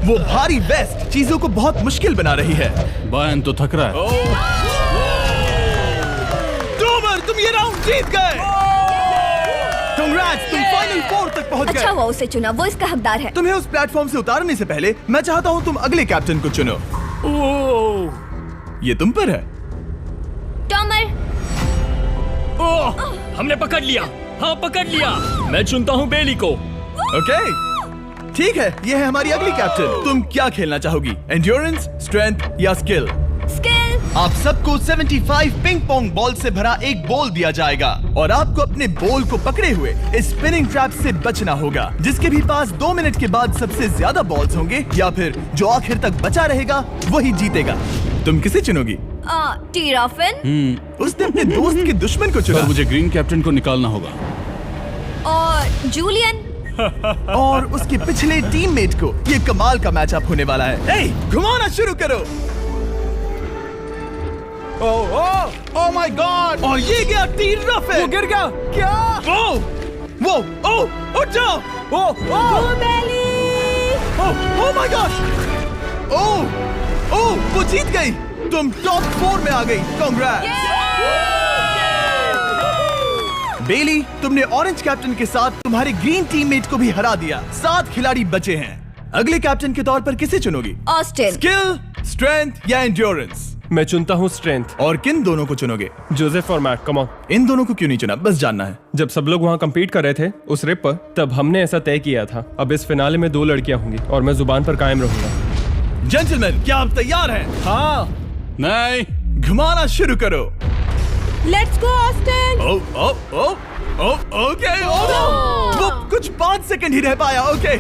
वो भारी वेस्ट चीजों को बहुत मुश्किल बना रही है। बायन तो थक रहा है। टॉमर, तुम ये राउंड जीत गए। कांग्रेट्स, तुम फाइनल 4 तक पहुंच गए। अच्छा हुआ उसे चुना, वो इसका हकदार है। तुम्हें उस प्लेटफॉर्म से उतारने से पहले मैं चाहता हूँ तुम अगले कैप्टन को चुनो। ये तुम पर है। टॉमर, ओह, हमने पकड़ लिया। हाँ, पकड़ लिया। मैं चुनता हूँ बेली को। ओके, ठीक है, ये है हमारी अगली कैप्टन। तुम क्या खेलना चाहोगी, एंड्योरेंस, स्ट्रेंथ या स्किल? स्किल। आप सबको 75 पिंग पोंग बॉल से भरा एक बॉल दिया जाएगा और आपको अपने बॉल को पकड़े हुए इस स्पिनिंग ट्रैप से बचना होगा। जिसके भी पास 2 मिनट के बाद सबसे ज्यादा बॉल्स होंगे या फिर जो आखिर तक बचा रहेगा वही जीतेगा। तुम किसे चुनोगी? टीराफिन। उसने अपने दोस्त के दुश्मन को चुना। पर मुझे ग्रीन कैप्टन को निकालना होगा। और जूलियन। और उसके पिछले टीममेट को। ये कमाल का मैचअप होने वाला है। ए, घुमाना शुरू करो। ओह माय गॉड! और ये गया टीराफिन। वो गिर गया। क्या? वो उठ जाओ। ओह माय गॉड! वो जीत गई। तुम टॉप 4 में आ गई। कांग्रेट्स। बेली, तुमने ऑरेंज कैप्टन के साथ तुम्हारे ग्रीन टीममेट को भी हरा दिया। 7 खिलाड़ी बचे हैं। अगले कैप्टन के तौर पर किसे चुनोगी? ऑस्टिन। स्किल, स्ट्रेंथ या एंड्योरेंस? मैं चुनता हूँ स्ट्रेंथ। और किन दोनों को चुनोगे? जोसेफ और मैट, कम ऑन। इन दोनों को क्यों नहीं चुना, बस जानना है। जब सब लोग वहाँ कम्पीट कर रहे थे उस रिप पर, तब हमने ऐसा तय किया था। अब इस फिनाले में 2 लड़कियां होंगी और मैं जुबान पर कायम रहूंगा। जेंटलमैन, क्या आप तैयार हैं? हाँ। नहीं। घुमाना शुरू करो। Let's go Austin. ओके। वो कुछ 5 सेकंड ही रह पाया। ओके,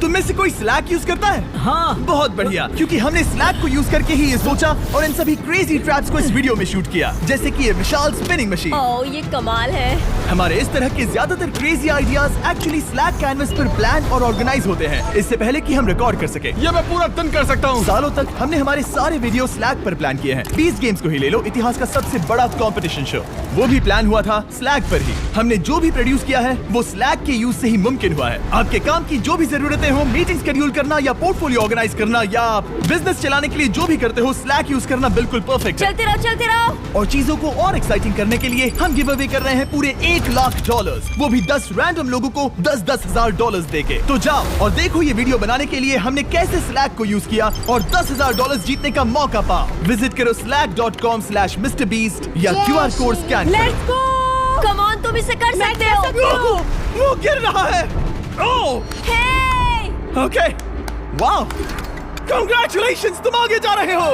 तुम में से कोई स्लैक यूज करता है? हाँ। बहुत बढ़िया, क्योंकि हमने स्लैक को यूज करके ही ये सोचा और इन सभी क्रेजी ट्रैप्स को इस वीडियो में शूट किया, जैसे कि ये विशाल स्पिनिंग मशीन। ओह, ये कमाल है। हमारे इस तरह के ज्यादातर crazy ideas actually slack canvas पर प्लान और ऑर्गेनाइज होते हैं, इससे पहले कि हम रिकॉर्ड कर सके। ये मैं पूरा दिन कर सकता हूँ। सालों तक हमने हमारे सारे वीडियो स्लैक पर प्लान किए हैं। 20 गेम्स को ही ले लो, इतिहास का सबसे बड़ा कंपटीशन शो, वो भी प्लान हुआ था स्लैक पर ही। हमने जो भी प्रोड्यूस किया है वो स्लैक के यूज से ही मुमकिन हुआ है। आपके काम की जो भी जरूरतें हो, मीटिंग शेड्यूल करना या पोर्टफोलियो ऑर्गेनाइज करना या बिजनेस चलाने के लिए जो भी करते हो, स्लैक यूज करना बिल्कुल परफेक्ट है। चलते रहो, चलते रहो। और चीजों को और एक्साइटिंग करने के लिए हम गिव अवे कर रहे हैं पूरे $1,00,000, वो भी 10 रैंडम लोगों को $10,000 देके। तो जाओ और देखो ये वीडियो बनाने के लिए हमने कैसे स्लैक को यूज किया और $10,000 जीतने का मौका पा। विजिट करो slack.com/MrBeast या QR कोड स्कैन करो। Let's go. कम ऑन, तुम इसे कर सकते हो। वो गिर रहा है। ओह, हे, ओके, वाओ, कांग्रेचुलेशंस, तुम आगे जा रहे हो।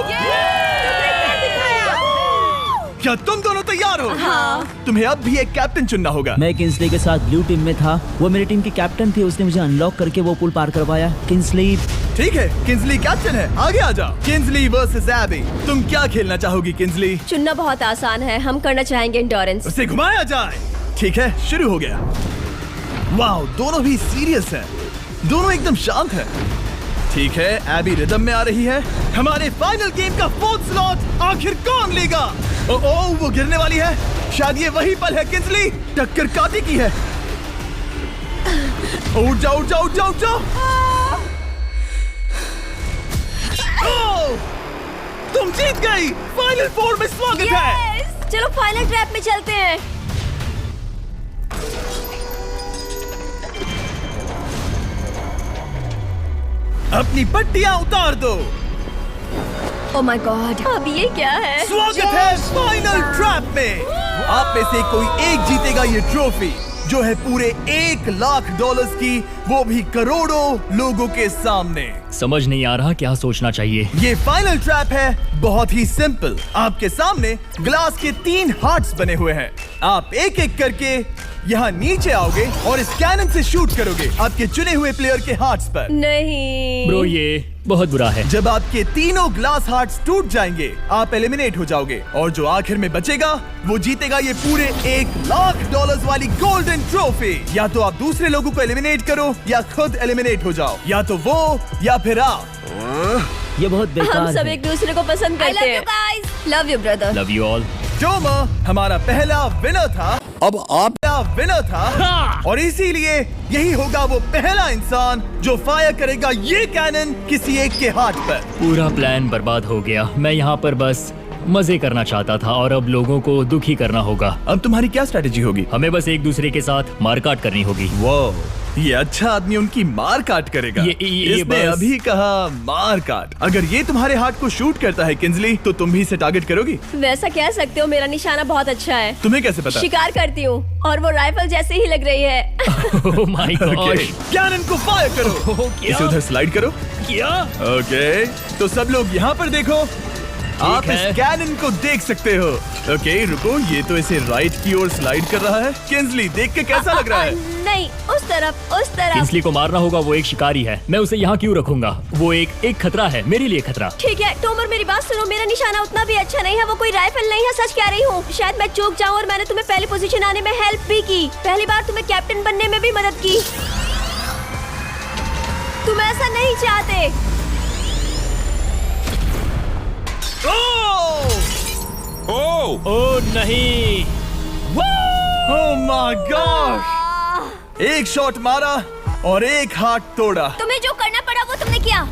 क्या तुम दोनों तैयार हो? हाँ। तुम्हें अब भी एक कैप्टन चुनना होगा। मैं किंग्सली के साथ ब्लू टीम में था। वो मेरी टीम की कैप्टन थी। उसने मुझे अनलॉक करके वो पुल पार करवाया। किंग्सली। ठीक है, किंग्सली कैप्टन है, आगे आ जाओ। किंग्सली वर्सेस एबी, तुम क्या खेलना चाहोगी किंग्सली? चुनना बहुत आसान है, हम करना चाहेंगे एंड्योरेंस। उसे घुमाया जाए। ठीक है, शुरू हो गया। वाओ, दोनों भी सीरियस हैं, दोनों एकदम शांत हैं। ठीक है, एबी रिदम में आ रही है। हमारे फाइनल गेम का 4th स्लॉट आखिर कौन लेगा? ओह, वो गिरने वाली है। शायद ये वही पल है किंग्सली, टक्कर काटी की है। उठ जाओ, उठ जाओ, उठ जाओ, उठ जाओ। ओह, तुम जीत गई। फाइनल 4 में स्वागत है। Yes! चलो फाइनल ट्रैप में चलते हैं। अपनी पट्टियां उतार दो। ओह माय गॉड, अब ये क्या है? स्वागत है फाइनल ट्रैप में। आप में से कोई एक जीतेगा ये ट्रॉफी, जो है पूरे $1,00,000 की, वो भी करोड़ों लोगों के सामने। समझ नहीं आ रहा क्या सोचना चाहिए। ये फाइनल ट्रैप है बहुत ही सिंपल। आपके सामने ग्लास के 3 हार्ट्स बने हुए हैं। आप एक एक करके यहाँ नीचे आओगे और इस कैनन से शूट करोगे आपके चुने हुए प्लेयर के हार्ट्स पर। नहीं ब्रो, ये बहुत बुरा है। जब आपके तीनों ग्लास हार्ट्स टूट जाएंगे, आप एलिमिनेट हो जाओगे और जो आखिर में बचेगा वो जीतेगा ये पूरे $1,00,000 वाली गोल्डन ट्रॉफी। या तो आप दूसरे लोगों को एलिमिनेट करो या खुद एलिमिनेट हो जाओ, या तो वो या फिर आप। ये बहुत बेकार हम सब है। एक दूसरे को पसंद करते हैं। Love you brother. Love you all. टोमा हमारा पहला विनर था। अब आप बड़ा विनर था हाँ। और इसीलिए यही होगा वो पहला इंसान जो फायर करेगा ये कैनन किसी एक के हाथ पर। पूरा प्लान बर्बाद हो गया। मैं यहाँ पर बस मजे करना चाहता था और अब लोगों को दुखी करना होगा। अब तुम्हारी क्या स्ट्रेटेजी होगी? हमें बस एक दूसरे के साथ मारकाट करनी होगी। वो ये अच्छा आदमी उनकी मार काट करेगा। ये इसने बस- अभी कहा मार काट। अगर ये तुम्हारे हार्ट को शूट करता है किंजली, तो तुम भी इसे टारगेट करोगी। वैसा कह सकते हो, मेरा निशाना बहुत अच्छा है। तुम्हें कैसे पता? शिकार करती हूँ और वो राइफल जैसे ही लग रही है। ओह माय गॉड। कैनन को फायर करो। इसे उधर स्लाइड करो। क्या? ओके, तो सब लोग यहाँ पर देखो। आप इस है। कैनन को देख सकते हो। ओके, रुको, ये तो इसे राइट की ओर स्लाइड कर रहा है। किंजली, देख के कैसा लग रहा है? नहीं, उस तरफ, उस तरफ। किंसली को मारना होगा, वो एक शिकारी है। मैं उसे यहाँ क्यों रखूंगा? वो एक खतरा है, मेरे लिए खतरा। ठीक है टोमर, मेरी बात सुनो। मेरा निशाना उतना भी अच्छा नहीं है, वो कोई राइफल नहीं है, सच कह रही हूँ। शायद मैं चूक जाऊँ और मैंने तुम्हें पहली पोजीशन आने में हेल्प भी की। पहली बार तुम्हें कैप्टन बनने में भी मदद की। तुम ऐसा नहीं चाहते। ओह नहीं। ओह माय गॉड! एक शॉट मारा और एक हाथ तोड़ा। तुम्हें जो करना पड़ा वो तुमने किया।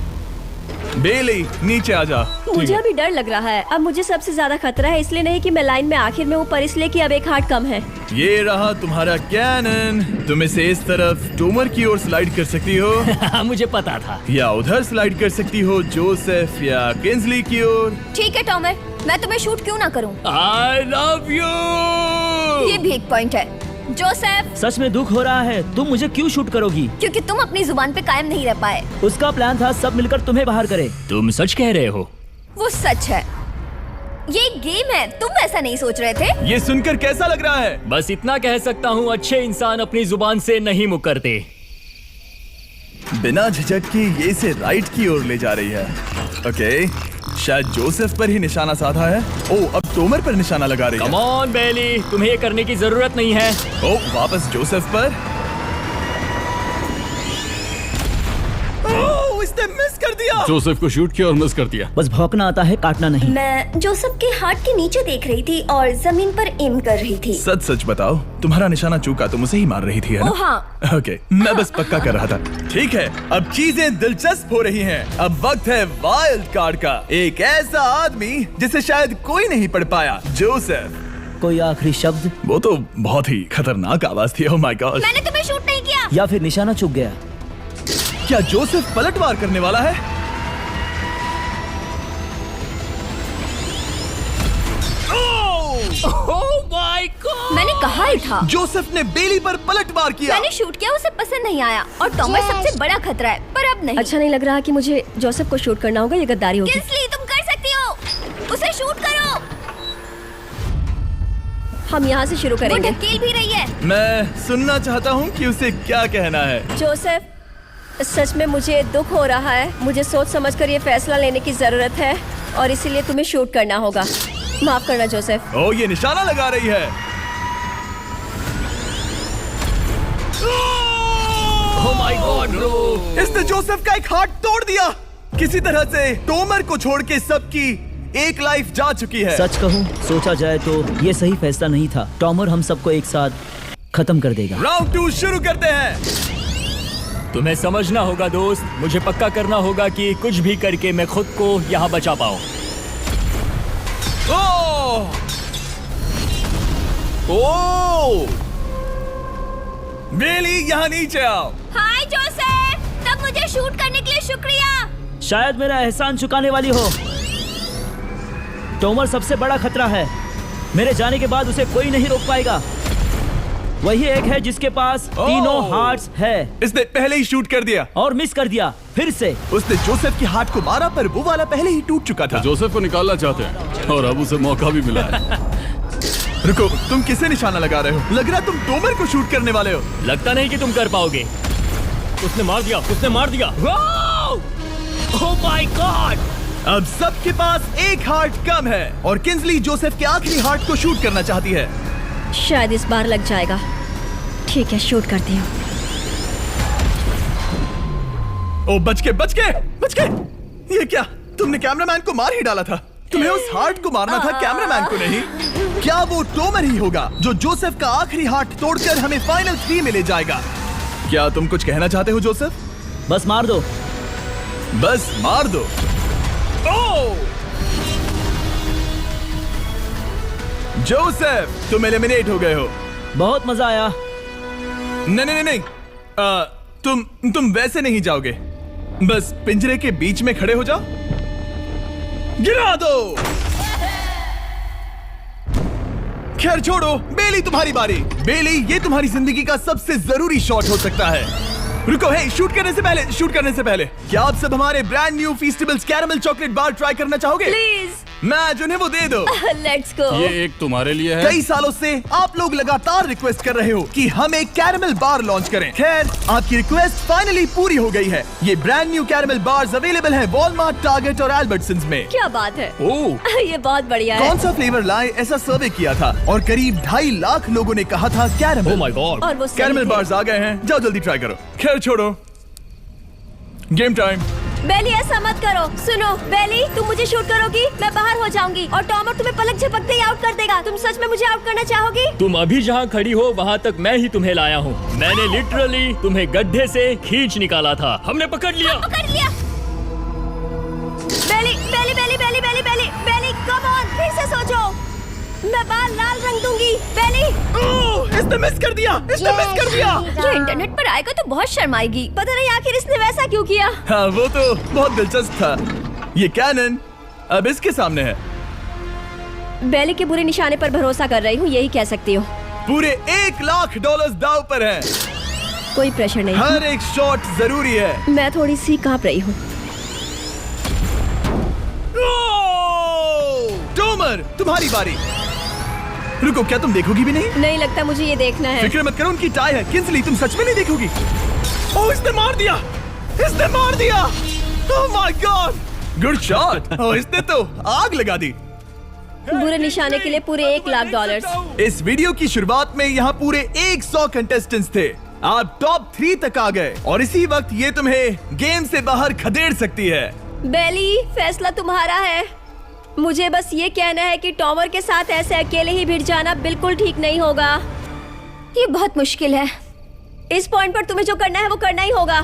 बेली, नीचे आ जा। मुझे अभी डर लग रहा है। अब मुझे सबसे ज्यादा खतरा है, इसलिए नहीं कि मैं लाइन में आखिर में हूँ, पर इसलिए कि अब एक हार्ट कम है। ये रहा तुम्हारा कैनन। तुम इसे इस तरफ टोमर की ओर स्लाइड कर सकती हो मुझे पता था। या उधर स्लाइड कर सकती हो जोसेफ या किंजली की ओर। ठीक है टोमर, मैं तुम्हें शूट क्यों ना करूं? I love you. ये भी एक पॉइंट है। जोसेफ, सच में दुख हो रहा है। तुम मुझे क्यों शूट करोगी? क्योंकि तुम अपनी जुबान पे कायम नहीं रह पाए। उसका प्लान था सब मिलकर तुम्हें बाहर करे। तुम सच कह रहे हो? वो सच है। ये एक गेम है, तुम ऐसा नहीं सोच रहे थे। ये सुनकर कैसा लग रहा है? बस इतना कह सकता हूँ, अच्छे इंसान अपनी जुबान से नहीं मुकरते। बिना झिझक के ये इसे राइट की ओर ले जा रही है। ओके, शायद जोसेफ पर ही निशाना साधा है। ओ, अब टोमर पर निशाना लगा रही है। कम ऑन बेली, तुम्हें ये करने की जरूरत नहीं है। ओ, वापस जोसेफ पर। ओ, इसने मिस कर दिया। जोसेफ को शूट किया और मिस कर दिया। बस भौंकना आता है, काटना नहीं। मैं जोसेफ के हार्ट के नीचे देख रही थी और जमीन पर एम कर रही थी। सच सच बताओ, तुम्हारा निशाना चूका, तुम उसे ही मार रही थी, है ना? ओ हाँ। ओके, मैं बस पक्का कर रहा था। ठीक है, अब चीजें दिलचस्प हो रही हैं। अब वक्त है वाइल्ड कार्ड का। एक ऐसा आदमी जिसे शायद कोई नहीं पढ़ पाया, जोसेफ। कोई आखिरी शब्द? वो तो बहुत ही खतरनाक आवाज थी। ओह माय गॉड! मैंने तुम्हें शूट नहीं किया। या फिर निशाना चूक गया? क्या जोसेफ पलटवार करने वाला है? ओह माय गॉड। मैंने कहा ही था। जोसेफ ने बेली पर पलटवार किया। मैंने शूट किया, उसे पसंद नहीं आया और टॉमर सबसे बड़ा खतरा है, पर अब नहीं। अच्छा नहीं लग रहा कि मुझे जोसेफ को शूट करना होगा, ये गद्दारी होगी। किंसली, तुम कर सकती हो, उसे शूट करो। हम यहाँ से शुरू करेंगे। वो ढकेल भी रही है। मैं सुनना चाहता हूँ कि उसे क्या कहना है। जोसेफ, सच में मुझे दुख हो रहा है। मुझे सोच समझकर ये फैसला लेने की जरूरत है और इसीलिए तुम्हें शूट करना होगा। माफ करना जोसेफ। ओ, ये निशाना लगा रही है। ओह माय गॉड ब्रो। इसने जोसेफ का एक हाथ तोड़ दिया। किसी तरह से टोमर को छोड़ के सबकी एक लाइफ जा चुकी है। सच कहूँ, सोचा जाए तो ये सही फैसला नहीं था। टॉमर हम सबको एक साथ खत्म कर देगा। राउंड 2 शुरू करते हैं। तुम्हें समझना होगा दोस्त, मुझे पक्का करना होगा कि कुछ भी करके मैं खुद को यहाँ बचा पाऊँ। ओह! ओह! बेली, यहाँ नीचे आओ। हाय जोसेफ, तब मुझे शूट करने के लिए शुक्रिया। शायद मेरा एहसान चुकाने वाली हो। टोमर सबसे बड़ा खतरा है। मेरे जाने के बाद उसे कोई नहीं रोक पाएगा। वही एक है जिसके पास तीनों हार्ट्स है। इसने पहले ही शूट कर दिया और मिस कर दिया फिर से। उसने जोसेफ के हाथ को मारा, पर वो वाला पहले ही टूट चुका था। जोसेफ को निकालना चाहते हैं और अब उसे मौका भी मिला है। रुको, तुम किसे निशाना लगा रहे हो? लग रहा तुम टोमर को शूट करने वाले हो। लगता नहीं कि तुम कर पाओगे। उसने मार दिया, उसने मार दिया। Oh my God. अब सबके पास एक हार्ट कम है और किंजली जोसेफ के आखिरी हार्ट को शूट करना चाहती है। शायद इस बार लग जाएगा। ठीक है, शूट करती हूँ। ओ, बच के, बच के, बच के। ये क्या? तुमने कैमरामैन को मार ही डाला था। तुम्हें उस हार्ट को मारना था, कैमरामैन को नहीं। क्या वो टोमर ही होगा जो जोसेफ का आखिरी हार्ट तोड़कर हमें फाइनल 3 में ले जाएगा? क्या तुम कुछ कहना चाहते हो जोसेफ? बस मार दो। बस मार दो। ओह! जोसेफ, तुम एलिमिनेट हो गए हो। बहुत मजा आया। नहीं नहीं नहीं, तुम वैसे नहीं जाओगे। बस पिंजरे के बीच में खड़े हो जाओ। गिरा दो। खैर छोड़ो, बेली तुम्हारी बारी। बेली, ये तुम्हारी जिंदगी का सबसे जरूरी शॉट हो सकता है। रुको, हे, शूट करने से पहले क्या आप सब हमारे brand new Feastables caramel chocolate bar try करना चाहोगे? प्लीज मैच उन्हें वो दे दो। Let's go. ये एक तुम्हारे लिए है। कई सालों से आप लोग लगातार रिक्वेस्ट कर रहे हो कि हम एक कैरेमल बार लॉन्च करें। खैर, आपकी रिक्वेस्ट फाइनली पूरी हो गई है। ये brand new caramel bars available है वॉलमार्ट, टारगेट और एल्बर्टसन्स में। क्या बात है। ओह, ये बहुत बढ़िया है। कौन सा फ्लेवर लाए, ऐसा सर्वे किया था और करीब 2.5 लाख लोगों ने कहा था कैरेमल। Oh my God. और वो सही कैरेमल थे। बार्स आ गए हैं, जाओ जल्दी ट्राई करो। खैर छोड़ो, गेम टाइम। बेली, ऐसा मत करो। सुनो बेली, तुम मुझे शूट करोगी, मैं बाहर हो जाऊंगी और टॉमर तुम्हें पलक झपकते ही आउट कर देगा। तुम सच में मुझे आउट करना चाहोगी? तुम अभी जहाँ खड़ी हो वहाँ तक मैं ही तुम्हें लाया हूँ। मैंने लिटरली तुम्हें गड्ढे से खींच निकाला था। हमने पकड़ लिया। पकड़ लिया। बेली बेली बेली बेली बेली बेली बेली, कम ऑन, फिर से सोचो। मैं बाल लाल रंग दूंगी। बेली, ओह, इसने मिस कर दिया। ये इंटरनेट पर आएगा तो बहुत शर्माएगी। पता नहीं आखिर इसने वैसा क्यों किया। हाँ, वो तो बहुत दिलचस्प था। ये कैनन अब इसके सामने है। बेली के बुरे निशाने पर भरोसा कर रही हूँ, यही कह सकती हूँ। पूरे $1 लाख दाव पर है। कोई प्रेशर नहीं। हर एक शॉट जरूरी है। मैं थोड़ी सी कांप रही हूँ। टोमर, तुम्हारी बारी। रुको, क्या तुम देखोगी भी नहीं? नहीं लगता मुझे ये देखना है। फिक्र मत करो, उनकी टाई है। किंसली, तुम सच में नहीं देखोगी? ओह, इसने मार दिया। Oh my God, good shot. Oh, इसने तो आग लगा दी। बुरे निशाने के लिए पूरे $1 लाख। इस वीडियो की शुरुआत में यहाँ पूरे 100 कंटेस्टेंट्स थे। आप टॉप 3 तक आ गए और इसी वक्त ये तुम्हें गेम से बाहर खदेड़ सकती है। बेली, फैसला तुम्हारा है। मुझे बस ये कहना है कि टॉमर के साथ ऐसे अकेले ही भिड़ जाना बिल्कुल ठीक नहीं होगा। ये बहुत मुश्किल है। इस पॉइंट पर तुम्हें जो करना है वो करना ही होगा।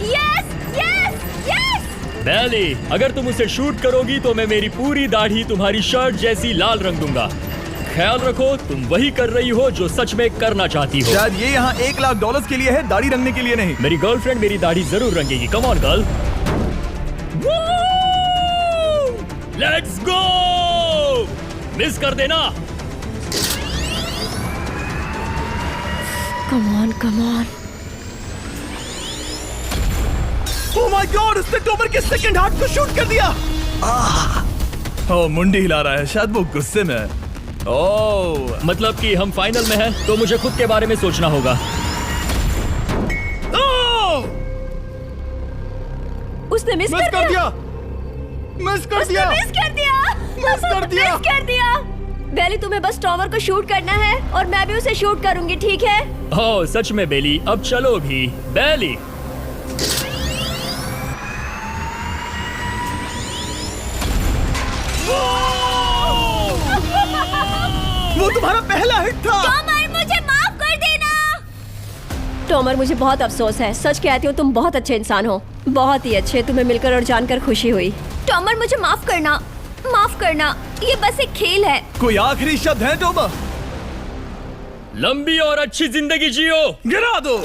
Yes yes yes. बेली, अगर तुम उसे शूट करोगी तो मैं मेरी पूरी दाढ़ी तुम्हारी शर्ट जैसी लाल रंग दूंगा। ख्याल रखो, तुम वही कर रही हो जो सच में करना चाहती हो। शायद ये यहाँ $1 लाख के लिए है, दाढ़ी रंगने के लिए नहीं। मेरी गर्लफ्रेंड मेरी दाढ़ी जरूर रंगेगी। Come on girl, let's go. Miss कर देना। Come on come on. Oh my God, उसने टोमर के सेकंड हार्ट को शूट कर दिया। ओह, मुंडी हिला रहा है, शायद वो गुस्से में है। ओह, मतलब कि हम फाइनल में हैं, तो मुझे खुद के बारे में सोचना होगा। ओह, उसने मिस कर दिया। मिस कर दिया। बेली, तुम्हें बस टॉमर को शूट करना है और मैं भी उसे शूट करूंगी, ठीक है? ओह सच में बेली, अब चलो भी। बेली, वो तुम्हारा पहला हिट था। टॉमर, मुझे माफ कर देना। टॉमर, मुझे बहुत अफसोस है। सच कहती हूँ, तुम बहुत अच्छे इंसान हो, बहुत ही अच्छे। तुम्हें मिलकर और जानकर खुशी हुई। टॉमर, मुझे माफ करना, माफ करना। ये बस एक खेल है। कोई आखिरी शब्द है टोमर? लंबी और अच्छी जिंदगी जियो। गिरा दो।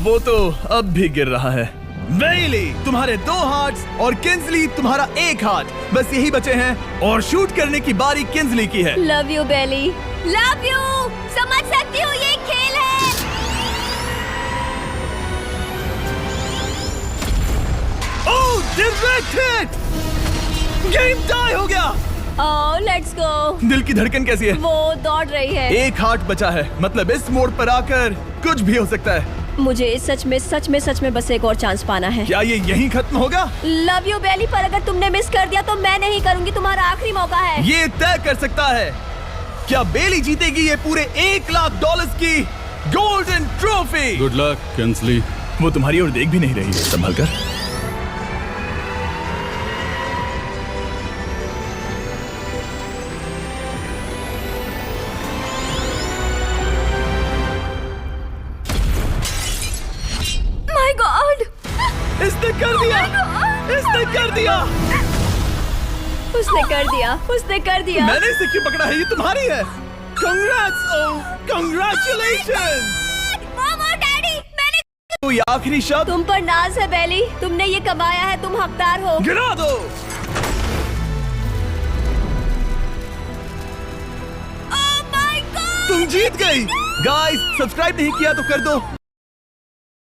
वो तो अब भी गिर रहा है। बेली, तुम्हारे 2 हार्ट्स और किंसली तुम्हारा 1 हार्ट बस यही बचे हैं और शूट करने की बारी किंसली की है। Love you Bailey, love you. समझ सकती हूँ, ये एक खेल है। Oh, direct hit. Game tie हो गया। Oh, let's go. दिल की धड़कन कैसी है? वो दौड़ रही है। 1 हार्ट बचा है, मतलब इस मोड़ पर आकर कुछ भी हो सकता है। मुझे सच में बस एक और चांस पाना है। क्या ये यहीं खत्म होगा? लव यू बेली, पर अगर तुमने मिस कर दिया तो मैं नहीं करूंगी। तुम्हारा आखिरी मौका है। ये तय कर सकता है क्या बेली जीतेगी ये पूरे $1 लाख की golden trophy. Good luck Kinsley. वो तुम्हारी ओर देख भी नहीं रही है, संभल कर। इसने कर दिया, इसने कर दिया। उसने कर दिया, उसने कर दिया। मैंने इसे क्यों पकड़ा है? ये तुम्हारी है। Congrats, oh, congratulations। मामा, डैडी, मैंने तो ये आखिरी शब्द तुम पर नाज है बेली। तुमने ये कमाया है, तुम हकदार हो। गिरा दो। Oh my God! तुम जीत गई। गाइस, सब्सक्राइब नहीं किया तो कर दो।